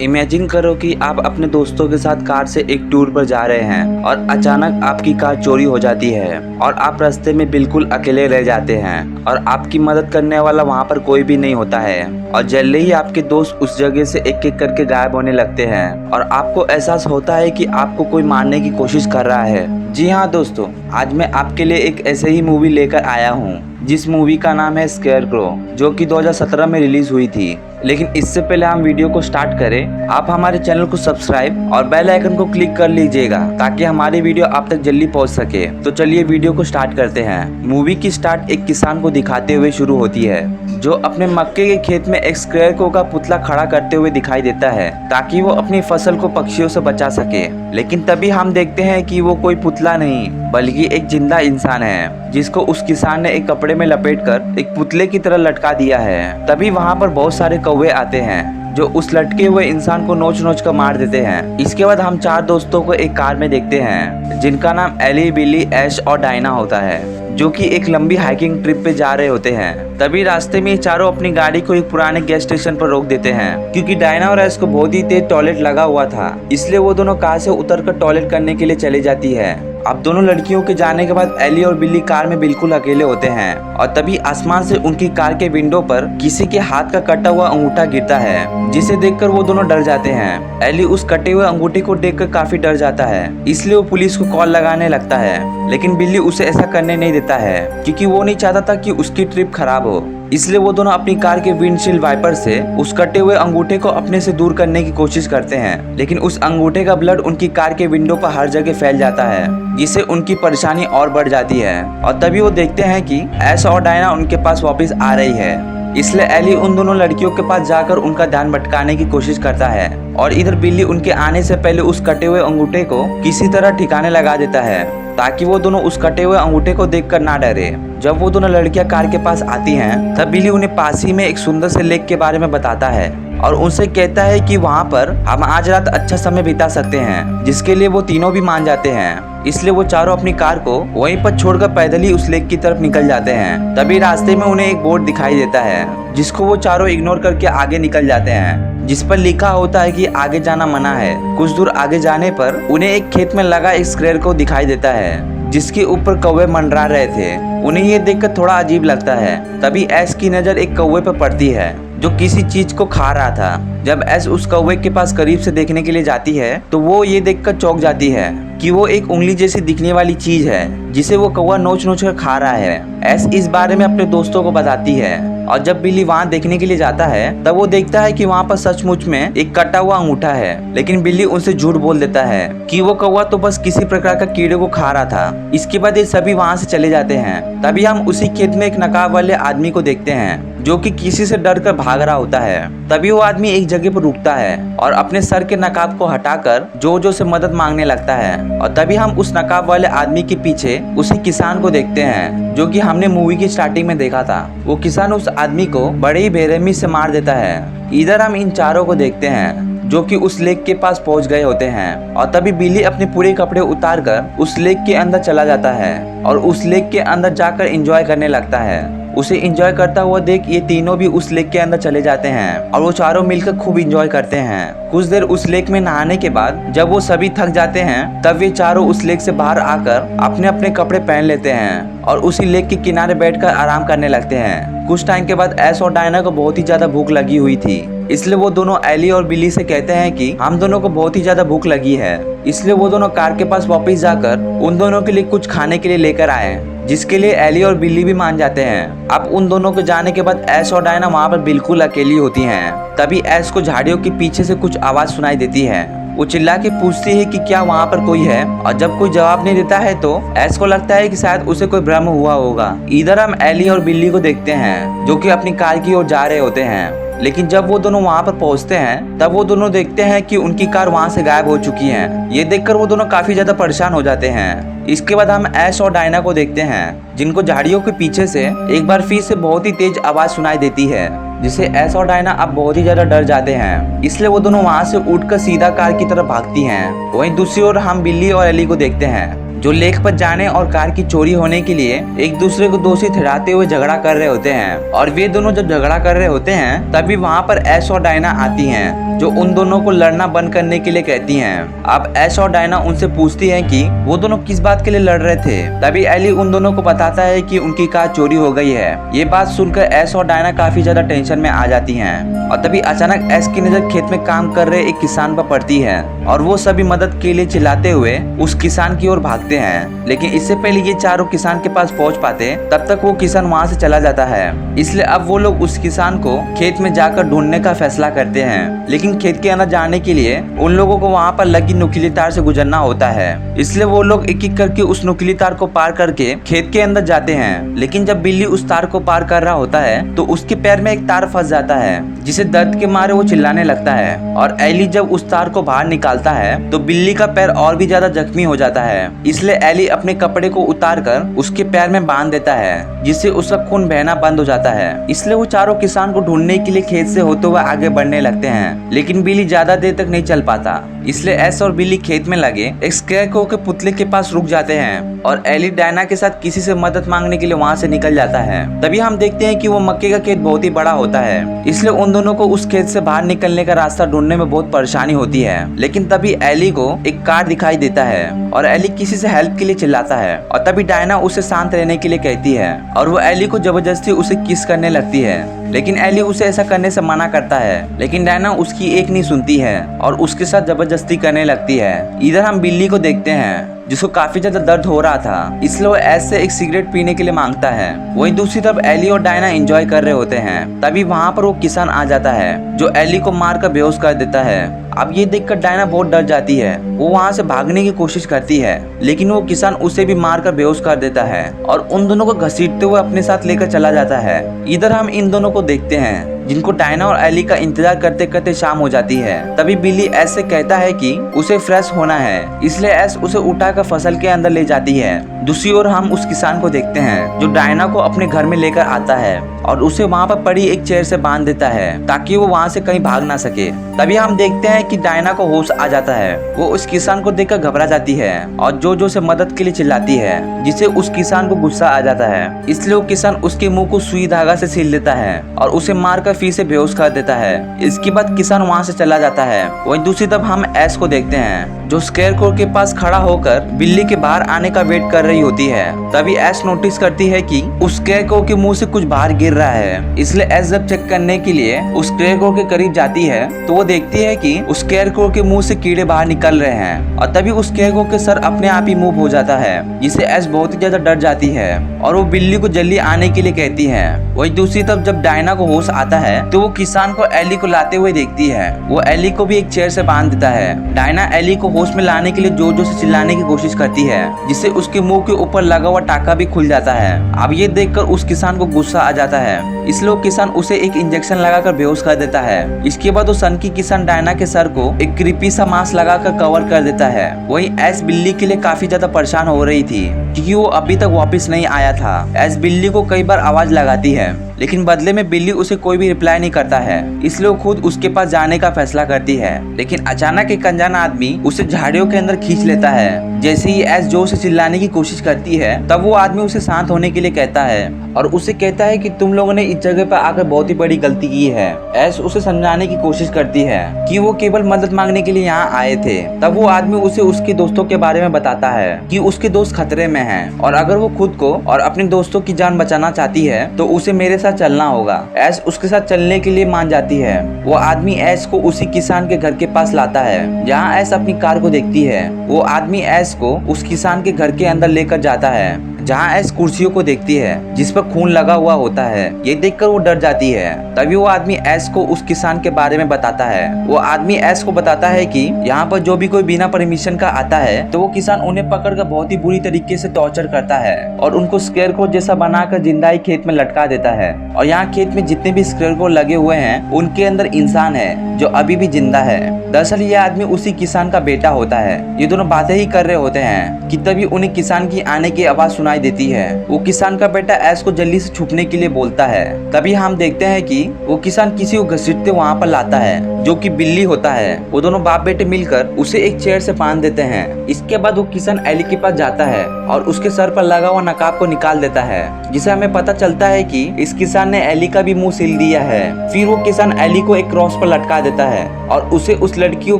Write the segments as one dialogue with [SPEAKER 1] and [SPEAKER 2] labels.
[SPEAKER 1] Imagine करो कि आप अपने दोस्तों के साथ कार से एक टूर पर जा रहे हैं और अचानक आपकी कार चोरी हो जाती है और आप रास्ते में बिल्कुल अकेले रह जाते हैं और आपकी मदद करने वाला वहां पर कोई भी नहीं होता है और जल्दी ही आपके दोस्त उस जगह से एक एक करके गायब होने लगते हैं और आपको एहसास होता है कि आपको कोई मारने की कोशिश कर रहा है। जी हाँ दोस्तों, आज मैं आपके लिए एक ऐसे ही मूवी लेकर आया हूँ जिस मूवी का नाम है स्केयरक्रो, जो कि 2017 में रिलीज हुई थी। लेकिन इससे पहले हम वीडियो को स्टार्ट करें, आप हमारे चैनल को सब्सक्राइब और बेल आइकन को क्लिक कर लीजिएगा ताकि हमारी वीडियो आप तक जल्दी पहुंच सके। तो चलिए वीडियो को स्टार्ट करते हैं। मूवी की स्टार्ट एक किसान को दिखाते हुए शुरू होती है जो अपने मक्के के खेत में एक स्केयरक्रो का पुतला खड़ा करते हुए दिखाई देता है ताकि वो अपनी फसल को पक्षियों से बचा सके। लेकिन तभी हम देखते हैं कि वो कोई पुतला नहीं बल्कि एक जिंदा इंसान है जिसको उस किसान ने एक कपड़े में लपेटकर एक पुतले की तरह लटका दिया है। तभी वहाँ पर बहुत सारे कौवे आते हैं जो उस लटके हुए इंसान को नोच नोच कर मार देते हैं। इसके बाद हम 4 दोस्तों को एक कार में देखते हैं जिनका नाम एली, बिली, ऐश और डायना होता है, जो कि एक लंबी हाइकिंग ट्रिप पे जा रहे होते हैं। तभी रास्ते में चारों अपनी गाड़ी को एक पुराने गैस स्टेशन पर रोक देते हैं क्योंकि डायना और ऐश को बहुत ही तेज टॉयलेट लगा हुआ था, इसलिए वो दोनों कार से उतरकर टॉयलेट करने के लिए चली जाती है। अब दोनों लड़कियों के जाने के बाद एली और बिल्ली कार में बिल्कुल अकेले होते हैं और तभी आसमान से उनकी कार के विंडो पर किसी के हाथ का कटा हुआ अंगूठा गिरता है, जिसे देखकर वो दोनों डर जाते हैं। एली उस कटे हुए अंगूठे को देखकर काफी डर जाता है, इसलिए वो पुलिस को कॉल लगाने लगता है। लेकिन बिल्ली उसे ऐसा करने नहीं देता है क्योंकि वो नहीं चाहता था कि उसकी ट्रिप खराब हो, इसलिए वो दोनों अपनी कार के विंडशील्ड वाइपर से उस कटे हुए अंगूठे को अपने से दूर करने की कोशिश करते हैं। लेकिन उस अंगूठे का ब्लड उनकी कार के विंडो पर हर जगह फैल जाता है, जिससे उनकी परेशानी और बढ़ जाती है। और तभी वो देखते हैं कि ऐश और डायना उनके पास वापस आ रही है, इसलिए एली उन दोनों लड़कियों के पास जाकर उनका ध्यान भटकाने की कोशिश करता है और इधर बिल्ली उनके आने से पहले उस कटे हुए अंगूठे को किसी तरह ठिकाने लगा देता है ताकि वो दोनों उस कटे हुए अंगूठे को देखकर ना डरे। जब वो दोनों लड़कियां कार के पास आती हैं, तब बिल्ली उन्हें पास ही में एक सुंदर से लेक के बारे में बताता है और उनसे कहता है कि वहाँ पर हम आज रात अच्छा समय बिता सकते हैं, जिसके लिए वो तीनों भी मान जाते हैं। इसलिए वो चारों अपनी कार को वहीं पर छोड़कर पैदल ही उस लेक की तरफ निकल जाते हैं। तभी रास्ते में उन्हें एक बोर्ड दिखाई देता है जिसको वो चारों इग्नोर करके आगे निकल जाते हैं, जिस पर लिखा होता है कि आगे जाना मना है। कुछ दूर आगे जाने पर उन्हें एक खेत में लगा एक स्केयरक्रो दिखाई देता है जिसके ऊपर कौवे मंडरा रहे थे। उन्हें ये देखकर थोड़ा अजीब लगता है। तभी ऐश की नजर एक कौवे पर पड़ती है जो किसी चीज को खा रहा था। जब ऐश उस कौवे के पास करीब से देखने के लिए जाती है तो वो ये देखकर चौंक जाती है कि वो एक उंगली जैसी दिखने वाली चीज है जिसे वो कौवा नोच नोच कर खा रहा है। ऐश इस बारे में अपने दोस्तों को बताती है और जब बिल्ली वहाँ देखने के लिए जाता है तब वो देखता है कि वहाँ पर सचमुच में एक कटा हुआ अंगूठा है। लेकिन बिल्ली उनसे झूठ बोल देता है कि वो कौवा तो बस किसी प्रकार का कीड़े को खा रहा था। इसके बाद ये सभी वहाँ से चले जाते हैं। तभी हम उसी खेत में एक नकाब वाले आदमी को देखते हैं जो कि किसी से डर कर भाग रहा होता है। तभी वो आदमी एक जगह पर रुकता है और अपने सर के नकाब को हटाकर जोर से मदद मांगने लगता है। और तभी हम उस नकाब वाले आदमी के पीछे उसी किसान को देखते हैं जो कि हमने मूवी की स्टार्टिंग में देखा था। वो किसान उस आदमी को बड़े ही बेरहमी से मार देता है। इधर हम इन चारों को देखते हैं जो कि उस लेक के पास पहुंच गए होते हैं और तभी बिल्ली अपने पूरे कपड़े उतार कर उस लेक के अंदर चला जाता है और उस लेक के अंदर जाकर एंजॉय करने लगता है। उसे एंजॉय करता हुआ देख ये तीनों भी उस लेक के अंदर चले जाते हैं और वो चारों मिलकर खूब एंजॉय करते हैं। कुछ देर उस लेक में नहाने के बाद जब वो सभी थक जाते हैं तब वे चारों उस लेक से बाहर आकर अपने अपने कपड़े पहन लेते हैं और उसी लेक के किनारे बैठकर आराम करने लगते हैं। कुछ टाइम के बाद ऐश और डायना को बहुत ही ज्यादा भूख लगी हुई थी, इसलिए वो दोनों एली और बिल्ली से कहते हैं कि हम दोनों को बहुत ही ज्यादा भूख लगी है। इसलिए वो दोनों कार के पास वापस जाकर उन दोनों के लिए कुछ खाने के लिए लेकर आए, जिसके लिए एली और बिल्ली भी मान जाते हैं। अब उन दोनों के जाने के बाद ऐश और डायना वहाँ पर बिल्कुल अकेली होती हैं। तभी ऐश को झाड़ियों के पीछे से कुछ आवाज सुनाई देती है। वो चिल्ला के पूछती है कि क्या वहाँ पर कोई है, और जब कोई जवाब नहीं देता है तो ऐश को लगता है कि शायद उसे कोई भ्रम हुआ होगा। इधर हम एली और बिल्ली को देखते हैं जो कि अपनी कार की ओर जा रहे होते हैं। लेकिन जब वो दोनों वहाँ पर पहुँचते हैं तब वो दोनों देखते हैं कि उनकी कार वहाँ से गायब हो चुकी है। ये देखकर वो दोनों काफी ज्यादा परेशान हो जाते हैं। इसके बाद हम ऐश और डायना को देखते हैं जिनको झाड़ियों के पीछे से एक बार फिर से बहुत ही तेज आवाज सुनाई देती है, जिससे ऐश और डायना अब बहुत ही ज्यादा डर जाते हैं। इसलिए वो दोनों वहाँ से उठकर सीधा कार की तरफ भागती हैं। वहीं दूसरी ओर हम बिल्ली और एली को देखते हैं जो लेक पर जाने और कार की चोरी होने के लिए एक दूसरे को दोषी ठहराते हुए झगड़ा कर रहे होते हैं। और वे दोनों जब झगड़ा कर रहे होते हैं तभी वहाँ पर ऐश और डायना आती हैं जो उन दोनों को लड़ना बंद करने के लिए कहती हैं। अब ऐश और डायना उनसे पूछती हैं कि वो दोनों किस बात के लिए लड़ रहे थे। तभी एली उन दोनों को बताता है कि उनकी कार चोरी हो गई है। ये बात सुनकर ऐश और डायना काफी ज्यादा टेंशन में आ जाती हैं। और तभी अचानक ऐश की नजर खेत में काम कर रहे एक किसान पर पड़ती है और वो सभी मदद के लिए चिल्लाते हुए उस किसान की ओर भागते हैं। लेकिन इससे पहले ये चारों किसान के पास पहुंच पाते तब तक वो किसान वहां से चला जाता है। इसलिए अब वो लोग उस किसान को खेत में जाकर ढूंढने का फैसला करते हैं। लेकिन खेत के अंदर जाने के लिए उन लोगों को वहां पर लगी नुकीली तार से गुजरना होता है। इसलिए वो लोग एक एक करके उस नुकीली तार को पार करके खेत के अंदर जाते हैं। लेकिन जब बिल्ली उस तार को पार कर रहा होता है तो उसके पैर में एक तार फंस जाता है, जिसे दर्द के मारे वो चिल्लाने लगता है। और एली जब उस तार को बाहर निकालता है तो बिल्ली का पैर और भी ज्यादा जख्मी हो जाता है। इसलिए एली अपने कपड़े को उतार कर उसके पैर में बांध देता है, जिससे उसका खून बहना बंद हो जाता है। इसलिए वो चारों किसान को ढूंढने के लिए खेत से होते हुए आगे बढ़ने लगते हैं। लेकिन बिल्ली ज्यादा देर तक नहीं चल पाता, इसलिए ऐश और बिल्ली खेत में लगे एक स्केयरक्रो के पुतले के पास रुक जाते हैं और एली डायना के साथ किसी से मदद मांगने के लिए वहां से निकल जाता है। तभी हम देखते हैं कि वो मक्के का खेत बहुत ही बड़ा होता है, इसलिए उन दोनों को उस खेत से बाहर निकलने का रास्ता ढूंढने में बहुत परेशानी होती है। लेकिन तभी एली को एक कार दिखाई देता है और एली किसी से हेल्प के लिए चिल्लाता है। और तभी डायना उसे शांत रहने के लिए कहती है और वो एली को जबरदस्ती उसे किस करने लगती है। लेकिन एली उसे ऐसा करने से मना करता है, लेकिन डायना उसकी एक नहीं सुनती है और उसके साथ जबरदस्ती करने लगती है। इधर हम बिल्ली को देखते हैं जिसको काफी ज्यादा दर्द हो रहा था, इसलिए वो ऐश से एक सिगरेट पीने के लिए मांगता है। वहीं दूसरी तरफ एली और डायना एंजॉय कर रहे होते हैं। तभी वहाँ पर वो किसान आ जाता है जो एली को मार कर बेहोश कर देता है। अब ये देखकर डायना बहुत डर जाती है। वो वहाँ से भागने की कोशिश करती है, लेकिन वो किसान उसे भी मार कर बेहोश कर देता है और उन दोनों को घसीटते हुए अपने साथ लेकर चला जाता है। इधर हम इन दोनों को देखते हैं जिनको डायना और एली का इंतजार करते करते शाम हो जाती है। तभी बिल्ली ऐश से कहता है कि उसे फ्रेश होना है, इसलिए ऐश उसे उठाकर फसल के अंदर ले जाती है। दूसरी ओर हम उस किसान को देखते हैं जो डायना को अपने घर में लेकर आता है और उसे वहाँ पर पड़ी एक चेयर से बांध देता है ताकि वो वहाँ से कहीं भाग ना सके। तभी हम देखते हैं कि डायना को होश आ जाता है। वो उस किसान को देखकर घबरा जाती है और जो से मदद के लिए चिल्लाती है, जिससे उस किसान को गुस्सा आ जाता है। इसलिए वो किसान उसके मुंह को सुई धागा से सील देता है और उसे मारकर फिर से बेहोश कर देता है। इसके बाद किसान वहाँ से चला जाता है। वहीं दूसरी तरफ हम ऐश को देखते हैं जो स्केयरक्रो के पास खड़ा होकर बिल्ली के बाहर आने का वेट कर रही होती है। तभी ऐश नोटिस करती है कि उस स्केयरक्रो के मुंह से कुछ बाहर गिर रहा है। इसलिए ऐश जब चेक करने के लिए उस स्केयरक्रो के करीब जाती है तो वो देखती है कि उस स्केयरक्रो के मुंह से कीड़े बाहर निकल रहे हैं। और तभी उस स्केयरक्रो के सर अपने आप ही मूव हो जाता है, जिससे ऐश बहुत ही ज्यादा डर जाती है और वो बिल्ली को जल्दी आने के लिए कहती है। वही दूसरी तरफ जब डायना को होश आता है तो वो किसान को एली को लाते हुए देखती है। वो एली को भी एक चेयर से बांध देता है। डायना एली को होश में लाने के लिए जोर से चिल्लाने की कोशिश करती है, जिससे उसके मुंह के ऊपर लगा हुआ टाका भी खुल जाता है। अब ये देखकर उस किसान को गुस्सा आ जाता है, इसलिए वो किसान उसे एक इंजेक्शन लगाकर बेहोश कर देता है। इसके बाद वो सन की किसान डायना के सर को एक क्रीपी सा मास्क लगाकर कवर कर देता है। वही ऐश बिल्ली के लिए काफी ज्यादा परेशान हो रही थी क्योंकि वो अभी तक वापस नहीं आया था। ऐश बिल्ली को कई बार आवाज लगाती है, लेकिन बदले में बिल्ली उसे कोई भी रिप्लाई नहीं करता है, इसलिए वो खुद उसके पास जाने का फैसला करती है। लेकिन अचानक एक अनजान आदमी उसे झाड़ियों के अंदर खींच लेता है। जैसे ही ऐश जोर से चिल्लाने की कोशिश करती है तब वो आदमी उसे शांत होने के लिए कहता है और उसे कहता है कि तुम लोगों ने इस जगह पर आकर बहुत ही बड़ी गलती की है। ऐश उसे समझाने की कोशिश करती है कि वो केवल मदद मांगने के लिए यहाँ आए थे। तब वो आदमी उसे उसके दोस्तों के बारे में बताता है कि उसके दोस्त खतरे में हैं और अगर वो खुद को और अपने दोस्तों की जान बचाना चाहती है तो उसे मेरे साथ चलना होगा। ऐश उसके साथ चलने के लिए मान जाती है। वो आदमी ऐश को उसी किसान के घर के पास लाता है जहाँ ऐश अपनी कार को देखती है। वो आदमी ऐश को उस किसान के घर के अंदर लेकर जाता है जहाँ ऐश कुर्सियों को देखती है जिस पर खून लगा हुआ होता है। ये देखकर वो डर जाती है। तभी वो आदमी ऐश को उस किसान के बारे में बताता है। वो आदमी ऐश को बताता है कि यहाँ पर जो भी कोई बिना परमिशन का आता है तो वो किसान उन्हें पकड़कर बहुत ही बुरी तरीके से टॉर्चर करता है और उनको स्केयरक्रो जैसा बनाकर जिंदा ही खेत में लटका देता है। और यहाँ खेत में जितने भी स्केयरक्रो लगे हुए हैं उनके अंदर इंसान है जो अभी भी जिंदा है। दरअसल ये आदमी उसी किसान का बेटा होता है। ये दोनों बातें ही कर रहे होते हैं कि तभी उन्हें किसान की आने की आवाज सुनाई सुनाई देती है। वो किसान का बेटा एस को जल्दी से छुपने के लिए बोलता है। तभी हम देखते हैं कि वो किसान किसी को घसीटते वहाँ पर लाता है, जो कि बिल्ली होता है। वो दोनों बाप बेटे मिलकर उसे एक चेयर से बांध देते हैं। इसके बाद वो किसान एली के पास जाता है और उसके सर पर लगा हुआ नकाब को निकाल देता है, जिसे हमें पता चलता है कि इस किसान ने एली का भी मुंह सील दिया है। फिर वो किसान एली को एक क्रॉस पर लटका देता है और उसे उस लड़की को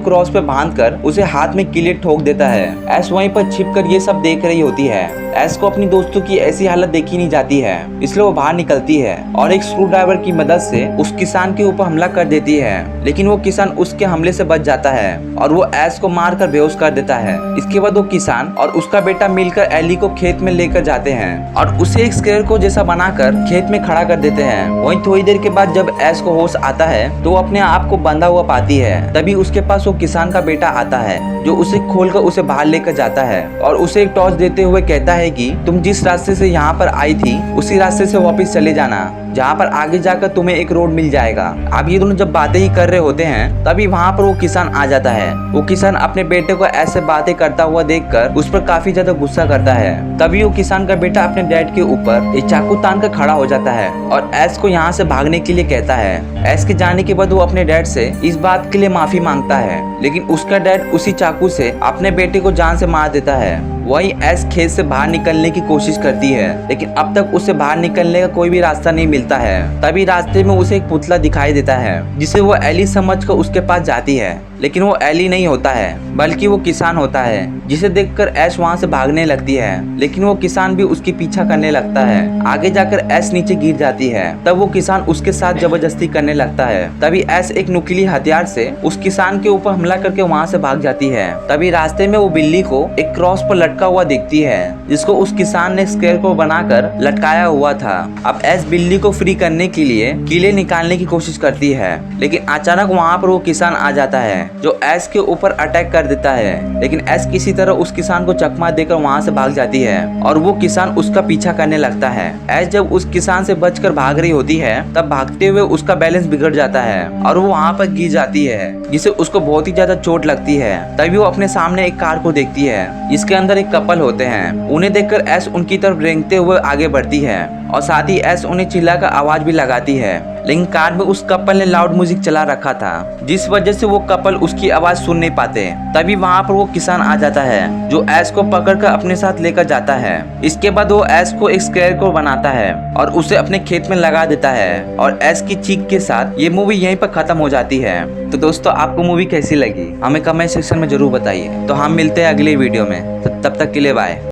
[SPEAKER 1] क्रॉस पे बांधकर उसे हाथ में किले ठोक देता है। एस वहीं पर छिपकर ये सब देख रही होती है। एस को अपनी दोस्तों की ऐसी हालत देखी नहीं जाती है, इसलिए वो बाहर निकलती है और एक स्क्रू ड्राइवर की मदद से उस किसान के ऊपर हमला कर देती है। लेकिन वो किसान उसके हमले से बच जाता है और वो एस को मारकर बेहोश कर देता है। इसके बाद वो किसान और उसका बेटा मिलकर एली को खेत में लेकर जाते हैं और उसे एक स्क्वेयर को जैसा बनाकर खेत में खड़ा कर देते हैं। वहीं थोड़ी देर के बाद जब एस को होश आता है तो वो अपने आप को बंधा हुआ पाती है। तभी उसके पास वो किसान का बेटा आता है, जो उसे खोलकर उसे बाहर लेकर जाता है और उसे एक टॉर्च देते हुए कहता है कि तुम जिस रास्ते से यहाँ पर आई थी उसी रास्ते से वापस चले जाना, जहाँ पर आगे जाकर तुम्हें एक रोड मिल जाएगा। अब ये दोनों जब बातें ही कर रहे होते हैं तभी वहाँ पर वो किसान आ जाता है। वो किसान अपने बेटे को ऐसे बातें करता हुआ देखकर उस पर काफी ज्यादा गुस्सा करता है। तभी वो किसान का बेटा अपने डैड के ऊपर एक चाकू तान कर खड़ा हो जाता है और एस को यहाँ से भागने के लिए कहता है। एस के जाने के बाद वो अपने डैड से इस बात के लिए माफी मांगता है, लेकिन उसका डैड उसी चाकू से अपने बेटे को जान से मार देता है। वही एस खेत से बाहर निकलने की कोशिश करती है, लेकिन अब तक उसे बाहर निकलने का कोई भी रास्ता नहीं मिलता है। तभी रास्ते में उसे एक पुतला दिखाई देता है, जिसे वो एली समझकर उसके पास जाती है, लेकिन वो एली नहीं होता है बल्कि वो किसान होता है, जिसे देखकर ऐश वहाँ से भागने लगती है। लेकिन वो किसान भी उसके पीछा करने लगता है। आगे जाकर ऐश नीचे गिर जाती है। तब वो किसान उसके साथ जबरदस्ती करने लगता है। तभी ऐश एक नुकीली हथियार से उस किसान के ऊपर हमला करके वहाँ से भाग जाती है। तभी रास्ते में वो बिल्ली को एक क्रॉस पर लटका हुआ दिखती है, जिसको उस किसान ने स्क्वेयर को बनाकर लटकाया हुआ था। अब ऐश बिल्ली को फ्री करने के लिए कीले निकालने की कोशिश करती है, लेकिन अचानक वहाँ पर वो किसान आ जाता है, जो ऐश के ऊपर अटैक कर देता है। लेकिन ऐश किसी तरह उस किसान को चकमा देकर वहाँ से भाग जाती है और वो किसान उसका पीछा करने लगता है। ऐश जब उस किसान से बचकर भाग रही होती है तब भागते हुए उसका बैलेंस बिगड़ जाता है और वो वहाँ पर गिर जाती है, जिससे उसको बहुत ही ज्यादा चोट लगती है। तभी वो अपने सामने एक कार को देखती है, जिसके अंदर एक कपल होते हैं। उन्हें देखकर ऐश उनकी तरफ रेंगते हुए आगे बढ़ती है और साथ ही ऐश उन्हें चिल्लाकर आवाज भी लगाती है। लेकिन कार में उस कपल ने लाउड म्यूजिक चला रखा था, जिस वजह से वो कपल उसकी आवाज सुन नहीं पाते। तभी वहाँ पर वो किसान आ जाता है, जो ऐश को पकड़कर अपने साथ लेकर जाता है। इसके बाद वो ऐश को एक स्क्वेयर को बनाता है और उसे अपने खेत में लगा देता है और ऐश की चीख के साथ ये मूवी यहीं पर खत्म हो जाती है। तो दोस्तों, आपको मूवी कैसी लगी हमें कमेंट सेक्शन में जरूर बताइए। तो हम मिलते हैं अगले वीडियो में, तब तक के लिए बाय।